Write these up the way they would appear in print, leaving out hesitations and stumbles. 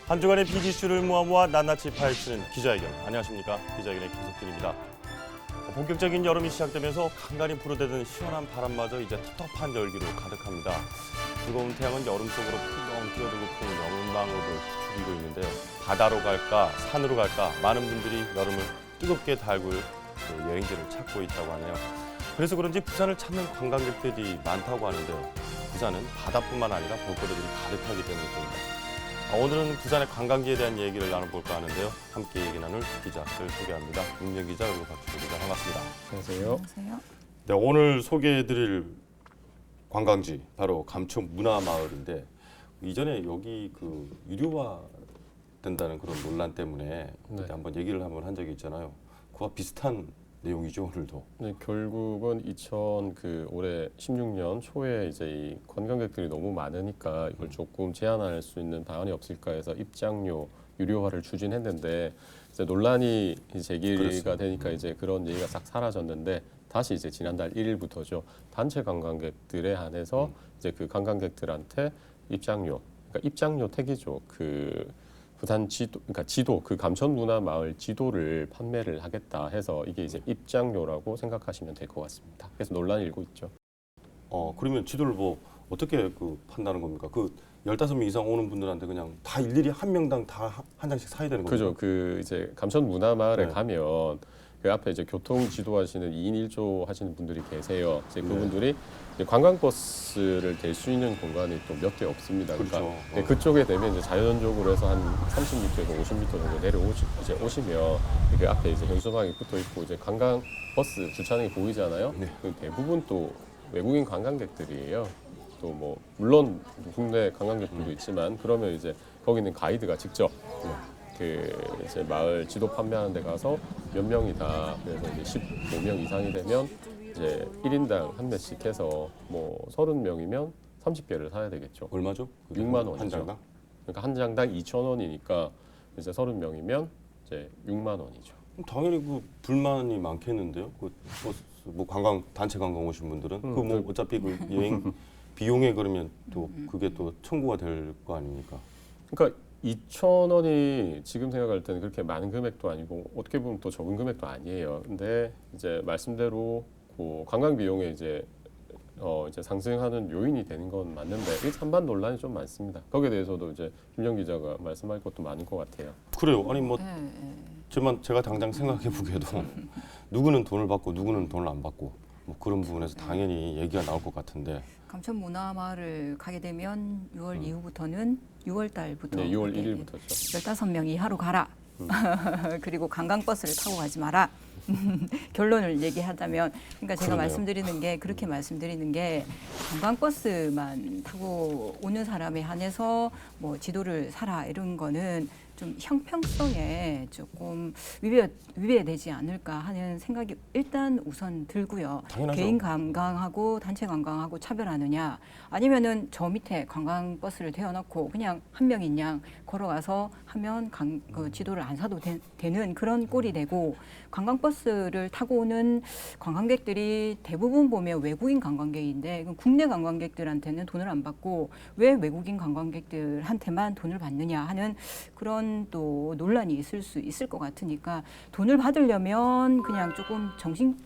한 주간의 비기 이슈를 모아 낱낱이 파헤치는 기자회견. 안녕하십니까. 기자회견의 김석준입니다. 본격적인 여름이 시작되면서 간간히 불어대던 시원한 바람마저 이제 텁텁한 열기로 가득합니다. 뜨거운 태양은 여름 속으로 풍덩 뛰어들고 푸는 여름방울을 부추기고 있는데 바다로 갈까 산으로 갈까 많은 분들이 여름을 뜨겁게 달굴 여행지를 찾고 있다고 하네요. 그래서 그런지 부산을 찾는 관광객들이 많다고 하는데 부산은 바다뿐만 아니라 볼거리들이 가득하기 때문입니다. 오늘은 부산의 관광지에 대한 얘기를 나눠볼까 하는데요. 함께 얘기 나눌 기자들 소개합니다. 윤명 기자 그리고 박주호 기자 반갑습니다. 안녕하세요. 안녕하세요. 네, 오늘 소개해드릴 관광지 바로 감천 문화마을인데 이전에 여기 유료화 된다는 그런 논란 때문에 그때 한번 얘기를 한 적이 있잖아요. 그와 비슷한 내용이죠 오늘도. 네, 결국은 올해 16년 초에 이제 이 관광객들이 너무 많으니까 이걸 조금 제한할 수 있는 방안이 없을까 해서 입장료 유료화를 추진했는데 이제 논란이 제기가 그랬어요. 되니까 이제 그런 얘기가 싹 사라졌는데 다시 이제 지난달 1일부터죠. 단체 관광객들에 한해서 이제 그 관광객들한테 입장료, 그러니까 입장료 택이죠. 부산 지도, 그 감천문화마을 지도를 판매를 하겠다 해서 이게 이제 입장료라고 생각하시면 될 것 같습니다. 그래서 논란이 일고 있죠. 그러면 지도를 어떻게 판다는 겁니까? 15명 이상 오는 분들한테 그냥 다 일일이 한 명당 다 한 장씩 사야 되는 겁니까? 그죠. 이제 감천문화마을에 네. 가면 그 앞에 이제 교통 지도하시는 2인 1조 하시는 분들이 계세요. 이제 그분들이 이제 관광버스를 댈 수 있는 공간이 또 몇 개 없습니다. 그렇죠. 네, 그쪽에 되면 이제 자연적으로 해서 한 30m에서 50m 정도 오시면 그 앞에 이제 현수막이 붙어 있고 이제 관광버스 주차장이 보이잖아요. 네. 그 대부분 또 외국인 관광객들이에요. 또 뭐 물론 국내 관광객들도 있지만 그러면 이제 거기 있는 가이드가 직접 이제 마을 지도 판매하는 데 가서 몇 명이다. 그래서 이제 15명 이상이 되면 이제 1인당 한 매씩 해서 뭐 30명이면 30개를 사야 되겠죠. 얼마죠? 6만 원이죠. 한 장당? 그러니까 한 장당 2,000원이니까 이제 30명이면 이제 6만 원이죠. 당연히 불만이 많겠는데요. 단체 관광 오신 분들은 어차피 여행 비용에 그러면 또 그게 또 청구가 될 거 아닙니까? 그러니까 2,000원이 지금 생각할 때는 그렇게 많은 금액도 아니고 어떻게 보면 또 적은 금액도 아니에요. 근데 이제 말씀대로 관광 비용에 이제 상승하는 요인이 되는 건 맞는데 이 찬반 논란이 좀 많습니다. 거기에 대해서도 이제 김정 기자가 말씀할 것도 많은 것 같아요. 그래요. 아니 제가 당장 생각해 보기에도 누구는 돈을 받고 누구는 돈을 안 받고 그런 부분에서 당연히 얘기가 나올 것 같은데. 감천 문화마을을 가게 되면 6월 이후부터는 6월 달부터 네, 6월 1일부터죠. 15명 이하로 가라. 그리고 관광버스를 타고 가지 마라. 결론을 얘기하자면 그러니까 제가 그렇게 말씀드리는 게 관광버스만 타고 오는 사람에 한해서 뭐 지도를 사라 이런 거는 좀 형평성에 조금 위배되지 않을까 하는 생각이 일단 우선 들고요. 당연하죠. 개인 관광하고 단체 관광하고 차별하느냐 아니면은 저 밑에 관광버스를 태워놓고 그냥 한 명인 양 걸어가서 하면 그 지도를 안 사도 되는 그런 꼴이 되고 관광버스를 타고 오는 관광객들이 대부분 보면 외국인 관광객인데 국내 관광객들한테는 돈을 안 받고 왜 외국인 관광객들한테만 돈을 받느냐 하는 그런 또 논란이 있을 것 같으니까 돈을 받으려면 그냥 조금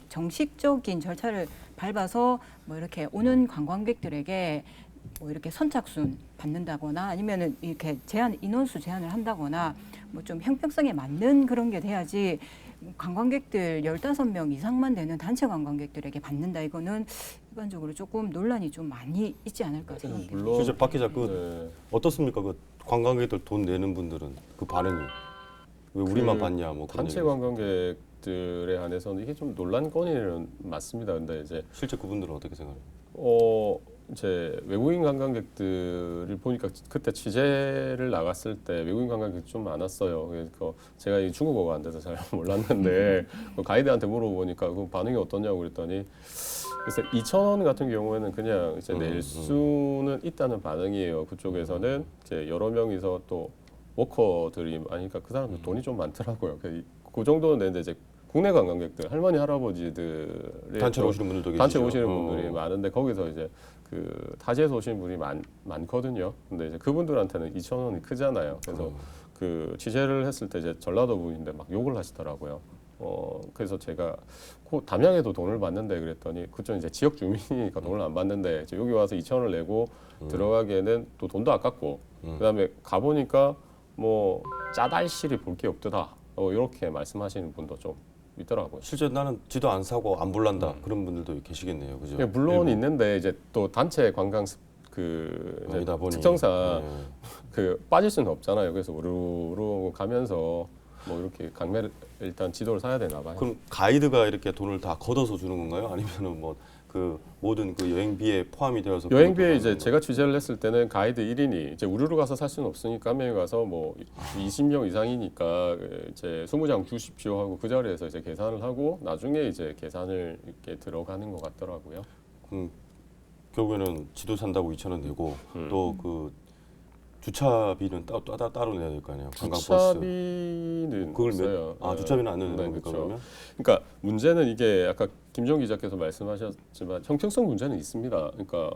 정식적인 절차를 밟아서 뭐 이렇게 오는 관광객들에게 뭐 이렇게 선착순 받는다거나 아니면은 이렇게 인원수 제한을 한다거나 뭐 좀 형평성에 맞는 그런 게 돼야지 관광객들 15명 이상만 되는 단체 관광객들에게 받는다 이거는 일반적으로 조금 논란이 좀 많이 있지 않을까 생각합니다. 물론 진짜 박 기자 어떻습니까? 관광객들 돈 내는 분들은 그 반응이 왜 우리만 받냐 그런 단체 얘기. 관광객들에 한해서는 이게 좀 논란거리는 맞습니다. 근데 이제 실제 그분들은 어떻게 생각해요? 이제 외국인 관광객들을 보니까 그때 취재를 나갔을 때 외국인 관광객이 좀 많았어요. 그래서 제가 이 중국어가 안 돼서 잘 몰랐는데 가이드한테 물어보니까 그 반응이 어떠냐고 그랬더니 그래서 2,000원 같은 경우에는 그냥 이제 낼 수는 있다는 반응이에요. 그쪽에서는 이제 여러 명이서 또 워커들이 아니까 그 사람들 돈이 좀 많더라고요. 그 정도는 내는데 이제 국내 관광객들, 할머니 할아버지들의 단체로 오시는 분들도 계시죠. 단체 오시는 분들이 많은데 거기서 이제 그 타지에서 오시는 분이 많거든요. 근데 이제 그분들한테는 2,000원이 크잖아요. 그래서 그 취재를 했을 때 이제 전라도 분인데 막 욕을 하시더라고요. 그래서 제가 담양에도 돈을 받는데 그랬더니 그쪽 이제 지역 주민이니까 돈을 안 받는데 이제 여기 와서 2,000원을 내고 들어가기에는 또 돈도 아깝고 그다음에 가보니까 뭐 짜달실이 볼 게 없더라. 이렇게 말씀하시는 분도 좀 있더라고요. 실제 나는 지도 안 사고 안 볼란다 그런 분들도 계시겠네요, 그죠? 예, 물론 일부. 있는데 이제 또 단체 관광 이제 아니다 보니. 특성상 네. 그 빠질 수는 없잖아요. 그래서 우르르 가면서 뭐 이렇게 강매를 일단 지도를 사야 되나 봐요. 그럼 가이드가 이렇게 돈을 다 걷어서 주는 건가요? 아니면은 뭐 그 모든 그 여행비에 포함이 되어서 여행비에 그것도 이제 하는 제가 취재를 했을 때는 가이드 1인이 이제 우르르 가서 살 수는 없으니까 한 명이 가서 뭐 20명 이상이니까 이제 20장 주십시오 하고 그 자리에서 이제 계산을 하고 나중에 이제 계산을 이렇게 들어가는 것 같더라고요. 결국에는 지도 산다고 2,000원 내고 또 그 주차비는 따로 내야 될 거 아니에요? 관광버스. 주차비는 그걸 없어요. 주차비는 안 내는 네, 겁니까, 그렇죠. 그러면? 그러니까 문제는 이게 아까 김종 기자께서 말씀하셨지만 형평성 문제는 있습니다. 그러니까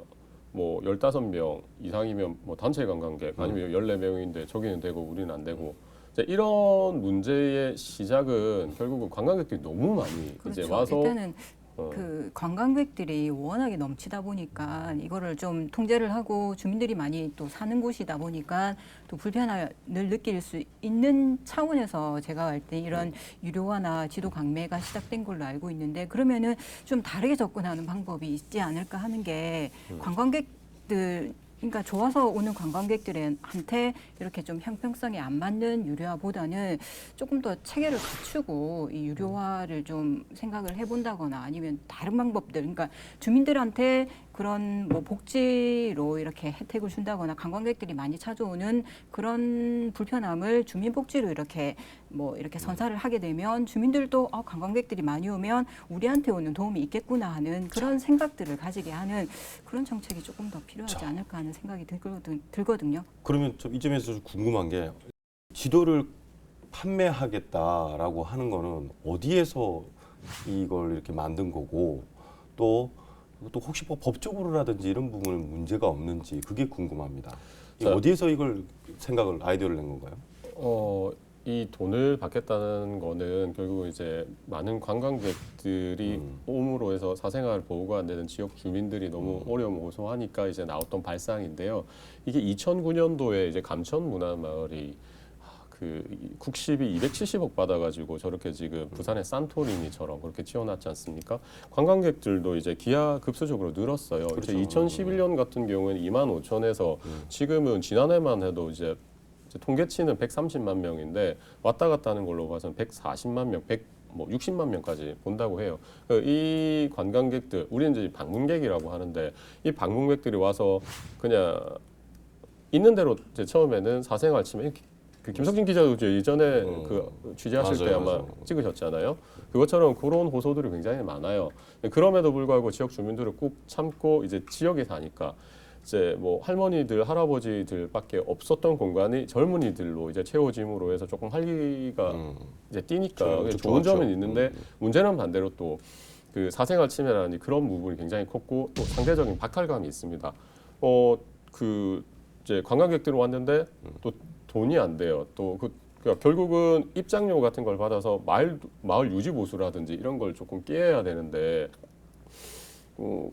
뭐 15명 이상이면 뭐 단체 관광객 아니면 14명인데 저기는 되고 우리는 안 되고 이제 이런 문제의 시작은 결국은 관광객들이 너무 많이 그렇죠. 이제 와서 일단은 그 관광객들이 워낙에 넘치다 보니까 이거를 좀 통제를 하고 주민들이 많이 또 사는 곳이다 보니까 또 불편함을 느낄 수 있는 차원에서 제가 할 때 이런 유료화나 지도 강매가 시작된 걸로 알고 있는데 그러면은 좀 다르게 접근하는 방법이 있지 않을까 하는 게 관광객들 그러니까 좋아서 오는 관광객들한테 이렇게 좀 형평성에 안 맞는 유료화보다는 조금 더 체계를 갖추고 이 유료화를 좀 생각을 해본다거나 아니면 다른 방법들, 그러니까 주민들한테 그런 뭐 복지로 이렇게 혜택을 준다거나 관광객들이 많이 찾아오는 그런 불편함을 주민 복지로 이렇게 뭐 이렇게 선사를 하게 되면 주민들도 관광객들이 많이 오면 우리한테 오는 도움이 있겠구나 하는 그런 생각들을 가지게 하는 그런 정책이 조금 더 필요하지 않을까 하는 생각이 들거든요. 그러면 좀 이점에서 좀 궁금한 게 지도를 판매하겠다라고 하는 거는 어디에서 이걸 이렇게 만든 거고 또 혹시 뭐 법적으로라든지 이런 부분은 문제가 없는지 그게 궁금합니다. 어디에서 이걸 아이디어를 낸 건가요? 이 돈을 받겠다는 거는 결국 이제 많은 관광객들이 옴으로 해서 사생활 보호가 안 되는 지역 주민들이 너무 어려움 호소하니까 이제 나왔던 발상인데요. 이게 2009년도에 이제 감천 문화마을이 그 국시비 270억 받아가지고 저렇게 지금 부산의 산토리니처럼 그렇게 지어놨지 않습니까? 관광객들도 이제 기하급수적으로 늘었어요. 그렇죠. 이제 2011년 같은 경우에는 25,000에서 지금은 지난해만 해도 이제 통계치는 130만 명인데 왔다 갔다 하는 걸로 봐서는 140만 명, 60만 명까지 본다고 해요. 이 관광객들, 우리는 이제 방문객이라고 하는데 이 방문객들이 와서 그냥 있는 대로 이제 처음에는 사생활 침해. 그 김석진 기자도 예전에 그 취재하실 때 아마 맞아요. 찍으셨잖아요. 그것처럼 그런 호소들이 굉장히 많아요. 그럼에도 불구하고 지역 주민들을 꾹 참고 이제 지역에 사니까 이제 뭐 할머니들, 할아버지들밖에 없었던 공간이 젊은이들로 이제 채워짐으로 해서 조금 활기가 이제 뛰니까 그렇죠. 좋은 점은 좋았죠. 있는데 문제는 반대로 또 그 사생활 침해라는 그런 부분이 굉장히 컸고 또 상대적인 박탈감이 있습니다. 그 이제 관광객들이 왔는데 또 돈이 안 돼요. 또 그러니까 결국은 입장료 같은 걸 받아서 마을 유지 보수라든지 이런 걸 조금 깨야 되는데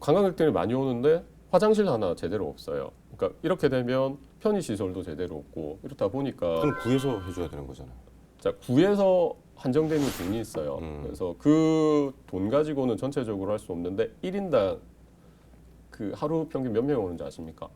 관광객들이 많이 오는데 화장실 하나 제대로 없어요. 그러니까 이렇게 되면 편의 시설도 제대로 없고 이렇다 보니까 그럼 구에서 해줘야 되는 거잖아요. 자 구에서 한정되는 돈이 있어요. 그래서 그 돈 가지고는 전체적으로 할 수 없는데 1인당 그 하루 평균 몇 명 오는지 아십니까?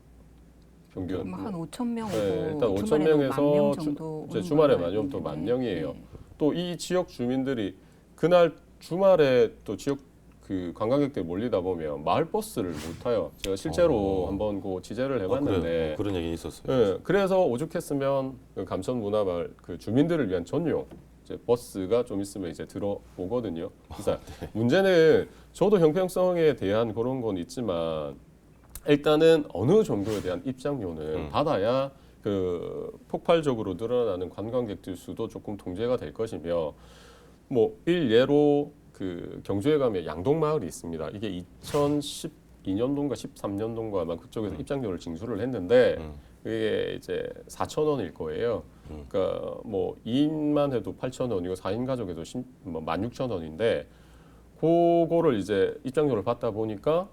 평균 한 5천 명 오고 네, 일단 5천 주말에는 명에서 10,000명 정도 이제 오는 주말에 걸로 많이 오면 또 알고 10,000명이에요. 있는데, 또 이 지역 주민들이 그날 주말에 또 지역 그 관광객들이 몰리다 보면 마을 버스를 못 타요. 제가 실제로 한번 그 취재를 해봤는데 그래요. 그런 얘기 있었어요. 네, 그래서 오죽했으면 그 감천 문화마을 그 주민들을 위한 전용 이제 버스가 좀 있으면 이제 들어오거든요. 그래서 문제는 저도 형평성에 대한 그런 건 있지만 일단은 어느 정도에 대한 입장료는 받아야 그 폭발적으로 늘어나는 관광객들 수도 조금 통제가 될 것이며 뭐 일예로 그 경주에 가면 양동마을이 있습니다. 이게 2012년도인가 13년도인가 아마 그쪽에서 입장료를 징수를 했는데 그게 이제 4,000원일 거예요. 그러니까 뭐 2인만 해도 8,000원이고 4인 가족에도 뭐 16,000원인데 그거를 이제 입장료를 받다 보니까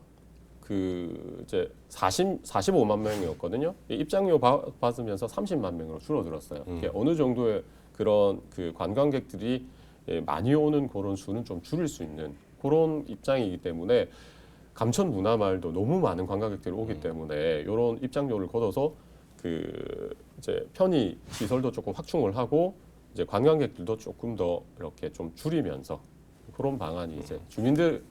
그 이제 45만 명이었거든요. 입장료 받으면서 30만 명으로 줄어들었어요. 이게 어느 정도의 그런 그 관광객들이 많이 오는 그런 수는 좀 줄일 수 있는 그런 입장이기 때문에 감천 문화마을도 너무 많은 관광객들이 오기 때문에 이런 입장료를 걷어서 그 이제 편의 시설도 조금 확충을 하고 이제 관광객들도 조금 더 이렇게 좀 줄이면서 그런 방안이 이제 주민들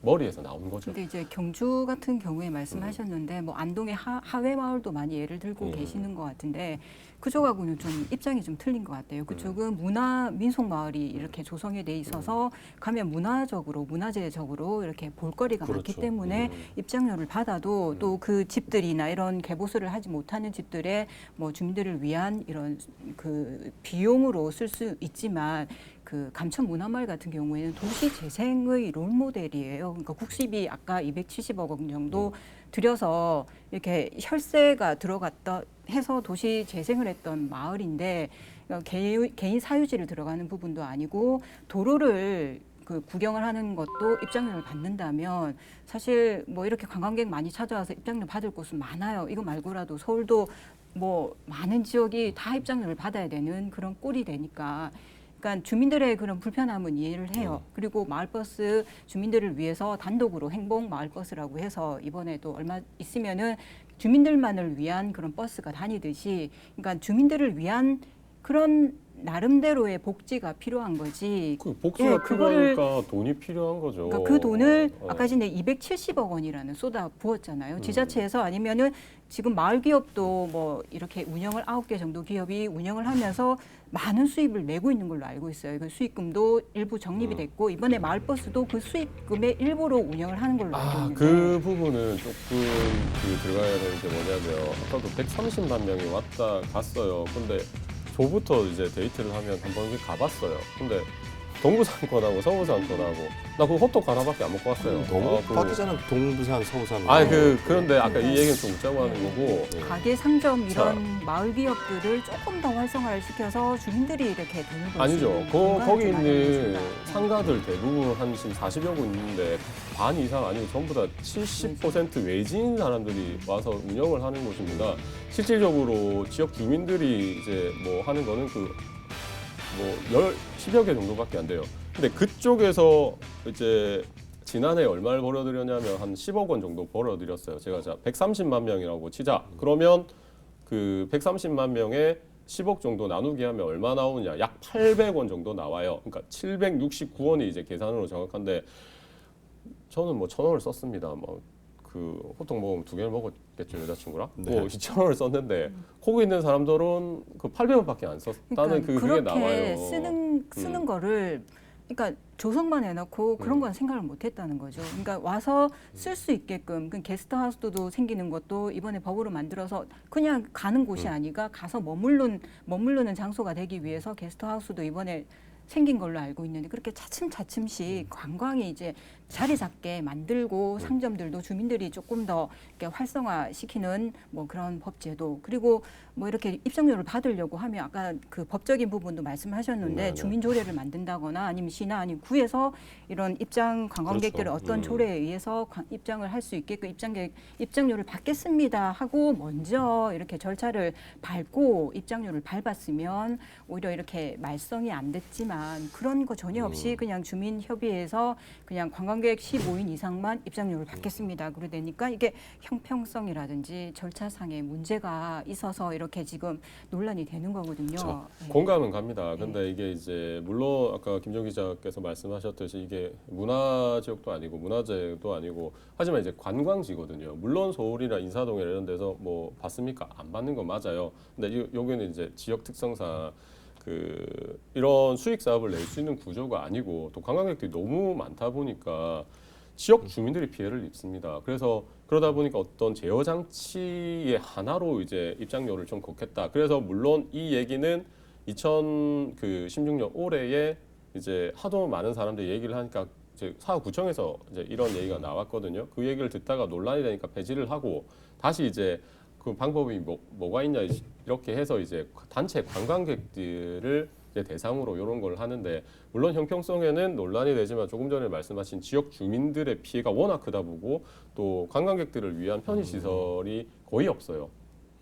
머리에서 나오는 거죠. 근데 이제 경주 같은 경우에 말씀하셨는데 뭐 안동의 하회 마을도 많이 예를 들고 계시는 것 같은데 그쪽하고는 좀 입장이 좀 틀린 것 같아요. 그쪽은 문화 민속 마을이 이렇게 조성이 돼 있어서 가면 문화적으로 문화재적으로 이렇게 볼거리가 많기 그렇죠. 때문에 입장료를 받아도 또 그 집들이나 이런 개보수를 하지 못하는 집들의 뭐 주민들을 위한 이런 그 비용으로 쓸 수 있지만 그 감천 문화마을 같은 경우에는 도시 재생의 롤 모델이에요. 그러니까 국시비 아까 270억 원 정도 들여서 이렇게 혈세가 들어갔다 해서 도시 재생을 했던 마을인데 개인 사유지를 들어가는 부분도 아니고 도로를 그 구경을 하는 것도 입장료를 받는다면 사실 뭐 이렇게 관광객 많이 찾아와서 입장료 받을 곳은 많아요. 이거 말고라도 서울도 뭐 많은 지역이 다 입장료를 받아야 되는 그런 꼴이 되니까 그러니까 주민들의 그런 불편함은 이해를 해요. 그리고 마을버스 주민들을 위해서 단독으로 행복 마을버스라고 해서 이번에도 얼마 있으면은 주민들만을 위한 그런 버스가 다니듯이 그러니까 주민들을 위한 그런 나름대로의 복지가 필요한 거지. 그 복지가 예, 그거를 필요하니까 돈이 필요한 거죠. 그러니까 그 돈을 아까 전에 270억 원이라는 쏟아 부었잖아요. 지자체에서 아니면은 지금 마을 기업도 뭐 이렇게 운영을 9개 정도 기업이 운영을 하면서 많은 수입을 내고 있는 걸로 알고 있어요. 그 수익금도 일부 적립이 됐고 이번에 마을버스도 그 수익금의 일부로 운영을 하는 걸로 알고 있는데 그 부분은 조금 그 들어가야 되는 게 뭐냐면 아까도 130만 명이 왔다 갔어요. 근데 저부터 이제 데이트를 하면 한 번 가봤어요. 근데 동부상권하고 서부상권하고 나 그 호떡 하나밖에 안 먹고 왔어요. 너무 그- 빡이잖아. 동부산, 서부산. 그런데 아까 이 얘기는 좀 웃자고 하는 거고 가게, 상점 이런 자. 마을 기업들을 조금 더 활성화를 시켜서 주민들이 이렇게 돈을 벌 수 아니죠. 있는 공간을 거기 좀 있는 마련해준다. 상가들 대부분 한 지금 40여 군 있는데 반 이상 아니고 전부 다 70% 외지인 사람들이 와서 운영을 하는 곳입니다. 실질적으로 지역 주민들이 이제 뭐 하는 거는 그 뭐 10여 개 정도밖에 안 돼요. 근데 그쪽에서 이제 지난해 얼마를 벌어들였냐면 한 10억 원 정도 벌어들였어요. 제가 자 130만 명이라고 치자. 그러면 그 130만 명에 10억 정도 나누기 하면 얼마 나오느냐? 약 800원 정도 나와요. 그러니까 769원이 이제 계산으로 정확한데 저는 뭐 1,000원을 썼습니다. 뭐 그 호떡 먹으면 2개를 먹었겠죠 여자친구랑. 네. 뭐 2,000원을 썼는데 거기 있는 사람들은 그 800원밖에 안 썼다는 그게 그렇게 나와요. 쓰는 거를 그러니까 조성만 해놓고 그런 건 생각을 못했다는 거죠. 그러니까 와서 쓸 수 있게끔 그 게스트하우스도 생기는 것도 이번에 법으로 만들어서 그냥 가는 곳이 아니라 가서 머무르는 장소가 되기 위해서 게스트하우스도 이번에 생긴 걸로 알고 있는데 그렇게 차츰차츰씩 관광이 이제 자리 잡게 만들고 상점들도 주민들이 조금 더 이렇게 활성화시키는 뭐 그런 법제도 그리고 뭐 이렇게 입장료를 받으려고 하면 아까 그 법적인 부분도 말씀하셨는데 네네. 주민 조례를 만든다거나 아니면 시나 아니면 구에서 이런 입장 관광객들을 그렇죠. 어떤 조례에 의해서 입장을 할 수 있게끔 입장료를 받겠습니다 하고 먼저 이렇게 절차를 밟고 입장료를 밟았으면 오히려 이렇게 말썽이 안 됐지만 그런 거 전혀 없이 그냥 주민협의회에서 그냥 관광객 15인 이상만 입장료를 받겠습니다. 그러다니까 이게 형평성이라든지 절차상의 문제가 있어서 이렇게 지금 논란이 되는 거거든요. 자, 네. 공감은 갑니다. 근데 이게 이제 물론 아까 김정 기자께서 말씀하셨듯이 이게 문화 지역도 아니고 문화재도 아니고 하지만 이제 관광지거든요. 물론 서울이나 인사동 이런 데서 뭐 받습니까? 안 받는 건 맞아요. 근데 여기는 이제 지역 특성상 그 이런 수익 사업을 낼 수 있는 구조가 아니고 또 관광객들이 너무 많다 보니까 지역 주민들이 피해를 입습니다. 그래서 그러다 보니까 어떤 제어 장치의 하나로 이제 입장료를 좀 걷겠다. 그래서 물론 이 얘기는 2016년 올해에 이제 하도 많은 사람들이 얘기를 하니까 이제 사후구청에서 이제 이런 얘기가 나왔거든요. 그 얘기를 듣다가 논란이 되니까 폐지를 하고 다시 이제 그 방법이 뭐가 있냐 이렇게 해서 이제 단체 관광객들을 이제 대상으로 이런 걸 하는데 물론 형평성에는 논란이 되지만 조금 전에 말씀하신 지역 주민들의 피해가 워낙 크다 보고 또 관광객들을 위한 편의 시설이 거의 없어요.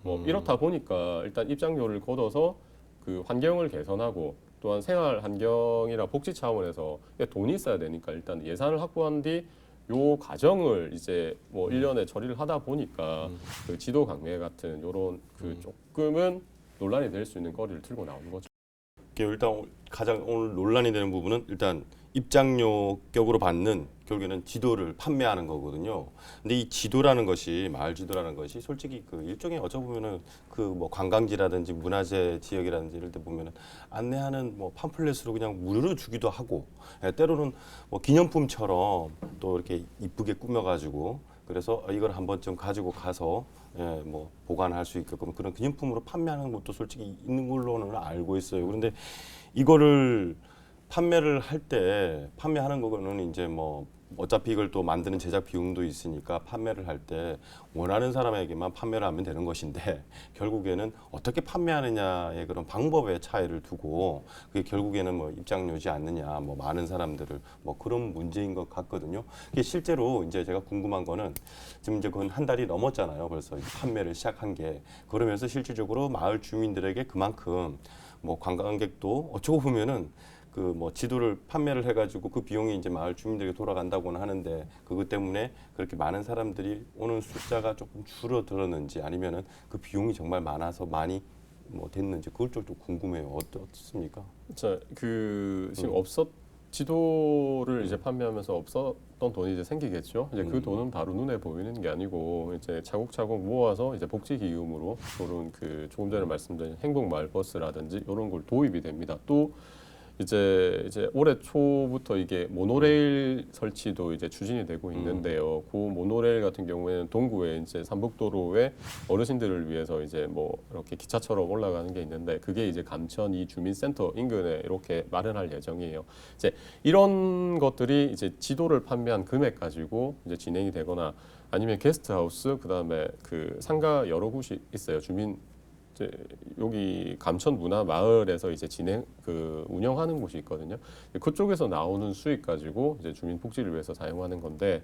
뭐 이렇다 보니까 일단 입장료를 걷어서 그 환경을 개선하고 또한 생활 환경이나 복지 차원에서 돈이 있어야 되니까 일단 예산을 확보한 뒤 요 과정을 이제 뭐 1년에 처리를 하다 보니까 그 지도 강매 같은 요런 그 조금은 논란이 될 수 있는 거리를 들고 나오는 거죠. 일단 가장 오늘 논란이 되는 부분은 일단 입장료격으로 받는 결국에는 지도를 판매하는 거거든요. 근데 이 지도라는 것이 마을 지도라는 것이 솔직히 그 일종의 어쩌보면은 그 뭐 관광지라든지 문화재 지역이라든지 이럴 때 보면은 안내하는 뭐 팜플렛으로 그냥 무료로 주기도 하고 때로는 뭐 기념품처럼 또 이렇게 이쁘게 꾸며가지고 그래서 이걸 한 번쯤 가지고 가서 뭐 보관할 수 있게끔 그런 기념품으로 판매하는 것도 솔직히 있는 걸로는 알고 있어요. 그런데 이거를 판매를 할 때 판매하는 거는 이제 뭐 어차피 이걸 또 만드는 제작 비용도 있으니까 판매를 할 때 원하는 사람에게만 판매를 하면 되는 것인데 결국에는 어떻게 판매하느냐의 그런 방법의 차이를 두고 그게 결국에는 뭐 입장료지 않느냐 뭐 많은 사람들을 뭐 그런 문제인 것 같거든요. 이게 실제로 이제 제가 궁금한 거는 지금 이제 그건 한 달이 넘었잖아요. 벌써 판매를 시작한 게 그러면서 실질적으로 마을 주민들에게 그만큼 뭐 관광객도 어쩌고 보면은 그 뭐 지도를 판매를 해가지고 그 비용이 이제 마을 주민들에게 돌아간다고는 하는데 그것 때문에 그렇게 많은 사람들이 오는 숫자가 조금 줄어들었는지 아니면은 그 비용이 정말 많아서 많이 뭐 됐는지 그걸 좀 궁금해요. 어떻습니까? 자, 그 지금 지도를 이제 판매하면서 없었던 돈이 이제 생기겠죠. 이제 그 돈은 바로 눈에 보이는 게 아니고 이제 차곡차곡 모아서 이제 복지 기금으로 그런 그 조금 전에 말씀드린 행복 마을 버스라든지 이런 걸 도입이 됩니다. 또 이제 올해 초부터 이게 모노레일 설치도 이제 추진이 되고 있는데요. 그 모노레일 같은 경우에는 동구에 이제 삼북도로에 어르신들을 위해서 이제 뭐 이렇게 기차처럼 올라가는 게 있는데 그게 이제 감천 이 주민센터 인근에 이렇게 마련할 예정이에요. 이제 이런 것들이 이제 지도를 판매한 금액 가지고 이제 진행이 되거나 아니면 게스트하우스 그다음에 그 상가 여러 곳이 있어요. 주민 이제 여기 감천 문화 마을에서 이제 운영하는 곳이 있거든요. 그쪽에서 나오는 수익 가지고 이제 주민 복지를 위해서 사용하는 건데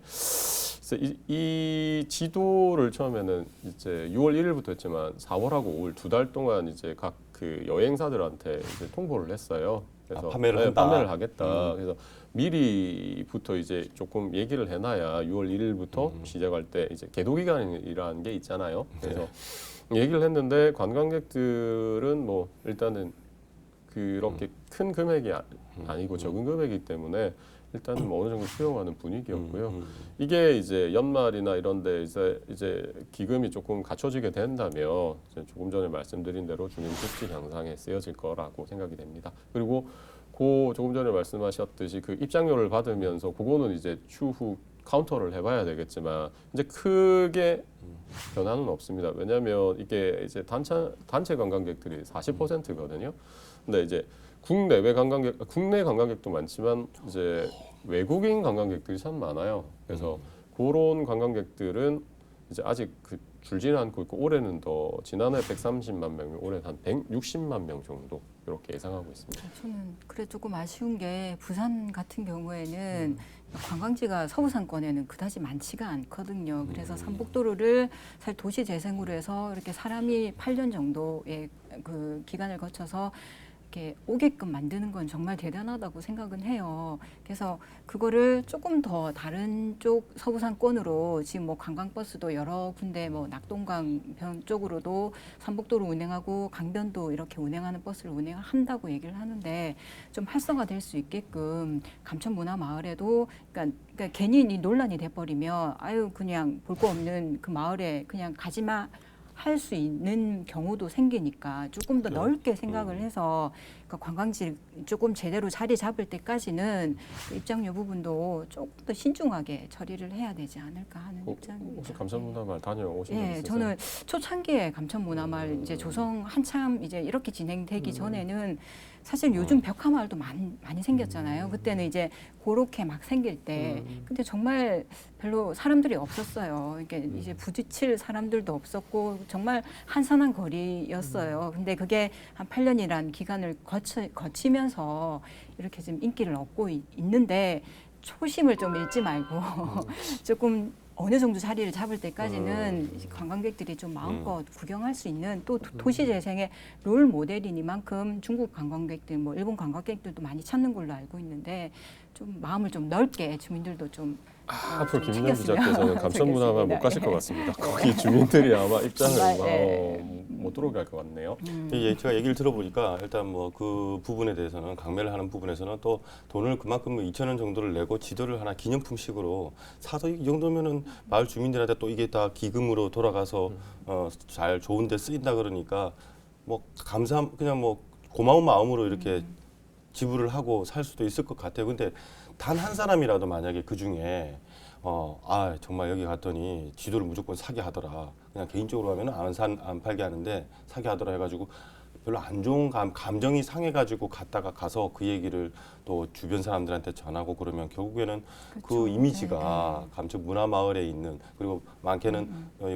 이 지도를 처음에는 이제 6월 1일부터 했지만 4월하고 5월 2달 동안 이제 각 그 여행사들한테 이제 통보를 했어요. 그래서 판매를 하겠다. 그래서 미리부터 이제 조금 얘기를 해놔야 6월 1일부터 시작할 때 이제 계도 기간이라는 게 있잖아요. 그래서 얘기를 했는데 관광객들은 뭐 일단은 그렇게 큰 금액이 아니고 적은 금액이기 때문에 일단은 뭐 어느 정도 수용하는 분위기였고요. 이게 이제 연말이나 이런데 이제 기금이 조금 갖춰지게 된다면 이제 조금 전에 말씀드린 대로 주민복지 향상에 쓰여질 거라고 생각이 됩니다. 그리고 조금 전에 말씀하셨듯이 그 입장료를 받으면서 그거는 이제 추후 카운터를 해봐야 되겠지만 이제 크게 변화는 없습니다. 왜냐하면 이게 이제 단체 관광객들이 40%거든요. 근데 이제 국내 관광객도 많지만 이제 외국인 관광객들이 참 많아요. 그래서 그런 관광객들은 이제 아직 그 줄지는 않고 있고 올해는 더 지난해 130만 명, 올해 한 160만 명 정도 이렇게 예상하고 있습니다. 저는 그래 조금 아쉬운 게 부산 같은 경우에는 관광지가 서부 상권에는 그다지 많지가 않거든요. 그래서 삼북도로를 사실 도시 재생으로 해서 이렇게 사람이 8년 정도의 그 기간을 거쳐서 이렇게 오게끔 만드는 건 정말 대단하다고 생각은 해요. 그래서 그거를 조금 더 다른 쪽 서부 상권으로 지금 뭐 관광버스도 여러 군데 뭐 낙동강 쪽으로도 삼북도로 운행하고 강변도 이렇게 운행하는 버스를 운행한다고 얘기를 하는데 좀 활성화될 수 있게끔 감천문화마을에도 그러니까 괜히 이 논란이 돼버리면 아유 그냥 볼 거 없는 그 마을에 그냥 가지마. 할 수 있는 경우도 생기니까 조금 더 넓게 생각을 해서 그러니까 관광지 조금 제대로 자리 잡을 때까지는 그 입장료 부분도 조금 더 신중하게 처리를 해야 되지 않을까 하는 입장입니다. 혹시 감천문화마을 다녀오신 적 예, 있으세요? 저는 초창기에 감천문화마을 이제 조성 한참 이제 이렇게 진행되기 전에는 사실 요즘 벽화 마을도 많이 생겼잖아요. 그때는 이제 그렇게 막 생길 때, 근데 정말 별로 사람들이 없었어요. 이게 이제 부딪힐 사람들도 없었고 정말 한산한 거리였어요. 근데 그게 한 8년이란 기간을 거치면서 이렇게 좀 인기를 얻고 있는데 초심을 좀 잃지 말고 조금 어느 정도 자리를 잡을 때까지는 관광객들이 좀 마음껏 구경할 수 있는 또 도시 재생의 롤 모델이니만큼 중국 관광객들, 뭐 일본 관광객들도 많이 찾는 걸로 알고 있는데 좀 마음을 좀 넓게 주민들도 좀 앞으로 좀 김민영 챙겼으면 기자께서는 감천문화만 못 좋겠습니다. 가실 것 같습니다. 거기 주민들이 아마 입장을 정말, 못 들어오게 할 것 같네요. 제가 얘기를 들어보니까 일단 뭐 그 부분에 대해서는 강매를 하는 부분에서는 또 돈을 그만큼 2,000원 정도를 내고 지도를 하나 기념품식으로 사서 이 정도면은 마을 주민들한테 또 이게 다 기금으로 돌아가서 잘 좋은 데 쓰인다 그러니까 뭐 그냥 뭐 고마운 마음으로 이렇게 지불을 하고 살 수도 있을 것 같아요. 근데 단 한 사람이라도 만약에 그 중에 정말 여기 갔더니 지도를 무조건 사게 하더라. 그냥 개인적으로 하면은 안 팔게 하는데 사게 하더라 해가지고 별로 안 좋은 감정이 상해가지고 가서 그 얘기를 또 주변 사람들한테 전하고 그러면 결국에는 그 이미지가 감천 문화마을에 있는 그리고 많게는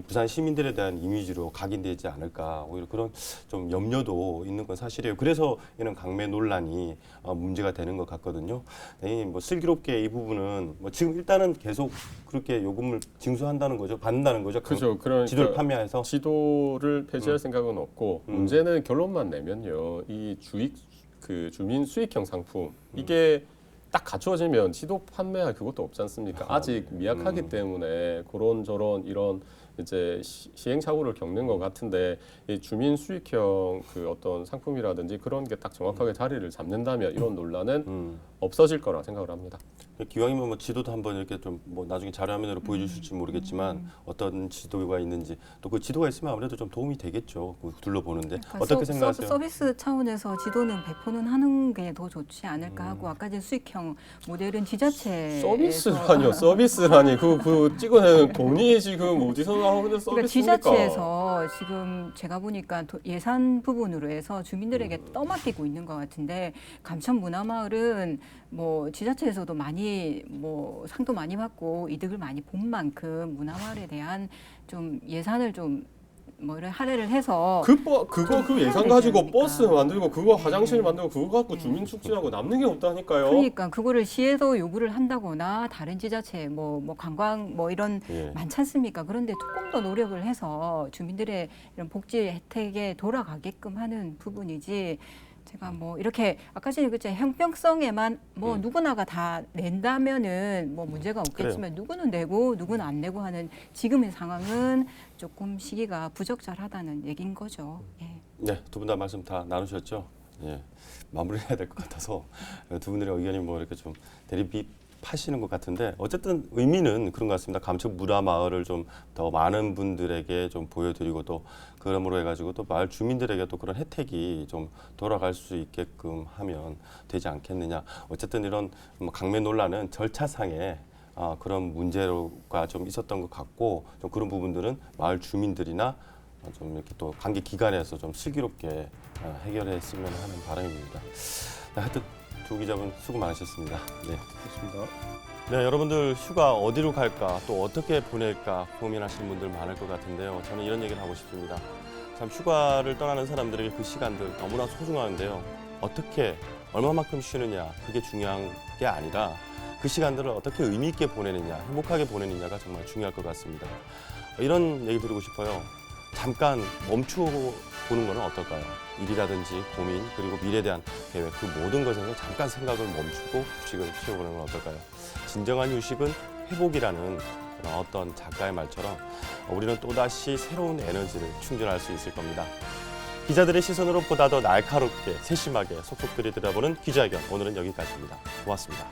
부산 시민들에 대한 이미지로 각인되지 않을까 오히려 그런 좀 염려도 있는 건 사실이에요. 그래서 이런 강매 논란이 문제가 되는 것 같거든요. 뭐 슬기롭게 이 부분은 뭐 지금 일단은 계속 그렇게 요금을 징수한다는 거죠, 받는다는 거죠. 그렇죠. 그러니까 지도를 판매해서 지도를 폐지할 생각은 없고 문제는 결론만 내면요. 이 주민 수익형 상품 이게 딱 갖추어지면 지도 판매할 그것도 없지 않습니까? 아직 미약하기 때문에 그런 저런 이런 이제 시행착오를 겪는 것 같은데 이 주민 수익형 그 어떤 상품이라든지 그런 게 딱 정확하게 자리를 잡는다면 이런 논란은 없어질 거라 생각을 합니다. 기왕이면 뭐 지도도 한번 이렇게 좀 뭐 나중에 자료화면으로 보여주실지 모르겠지만 어떤 지도가 있는지 또 그 지도가 있으면 아무래도 좀 도움이 되겠죠. 둘러보는데 그러니까 어떻게 생각하세요? 서비스 차원에서 지도는 배포는 하는 게 더 좋지 않을까 하고 아까 전 수익형 모델은 지자체 서비스라니 그 찍어내는 돈이 지금 어디서 나오는 서비스입니까? 그러니까 지자체에서 지금 제가 보니까 예산 부분으로 해서 주민들에게 떠맡기고 있는 것 같은데 감천 문화마을은 뭐 지자체에서도 많이 뭐 상도 많이 받고 이득을 많이 본 만큼 문화마을에 대한 좀 예산을 좀 뭐를 할애를 해서 그 예산 되지 가지고 않을까. 버스 만들고 그거 화장실 만들고 그거 갖고 주민 축제하고 남는 게 없다니까요. 그러니까 그거를 시에서 요구를 한다거나 다른 지자체 뭐 관광 뭐 이런 예. 많지 않습니까? 그런데 조금 더 노력을 해서 주민들의 이런 복지 혜택에 돌아가게끔 하는 부분이지. 제가 뭐 이렇게 아까 전에 그랬죠 형평성에만 뭐 누구나가 다 낸다면은 뭐 문제가 없겠지만 누구는 내고 누구는 안 내고 하는 지금의 상황은 조금 시기가 부적절하다는 얘기인 거죠. 예. 네, 두 분 다 말씀 다 나누셨죠? 예, 마무리해야 될 것 같아서 두 분들의 의견이 뭐 이렇게 좀 대립하시는 것 같은데 어쨌든 의미는 그런 것 같습니다. 감천 문화마을을 좀 더 많은 분들에게 좀 보여드리고 또 그러므로 해가지고 또 마을 주민들에게 또 그런 혜택이 좀 돌아갈 수 있게끔 하면 되지 않겠느냐. 어쨌든 이런 뭐 강매 논란은 절차상의 그런 문제가 좀 있었던 것 같고 좀 그런 부분들은 마을 주민들이나 좀 이렇게 또 관계 기관에서 좀 슬기롭게 해결했으면 하는 바람입니다. 하여튼 두 기자분 수고 많으셨습니다. 네. 좋습니다. 네, 여러분들 휴가 어디로 갈까 또 어떻게 보낼까 고민하시는 분들 많을 것 같은데요. 저는 이런 얘기를 하고 싶습니다. 참 휴가를 떠나는 사람들에게 그 시간들 너무나 소중한데요. 어떻게 얼마만큼 쉬느냐 그게 중요한 게 아니라 그 시간들을 어떻게 의미 있게 보내느냐 행복하게 보내느냐가 정말 중요할 것 같습니다. 이런 얘기 드리고 싶어요. 잠깐 멈추고 보는 거는 어떨까요? 일이라든지 고민 그리고 미래에 대한 계획 그 모든 것에서 잠깐 생각을 멈추고 휴식을 취해보는 건 어떨까요? 진정한 휴식은 회복이라는 그런 어떤 작가의 말처럼 우리는 또다시 새로운 에너지를 충전할 수 있을 겁니다. 기자들의 시선으로 보다 더 날카롭게 세심하게 속속 들이들어보는 기자회견 오늘은 여기까지입니다. 고맙습니다.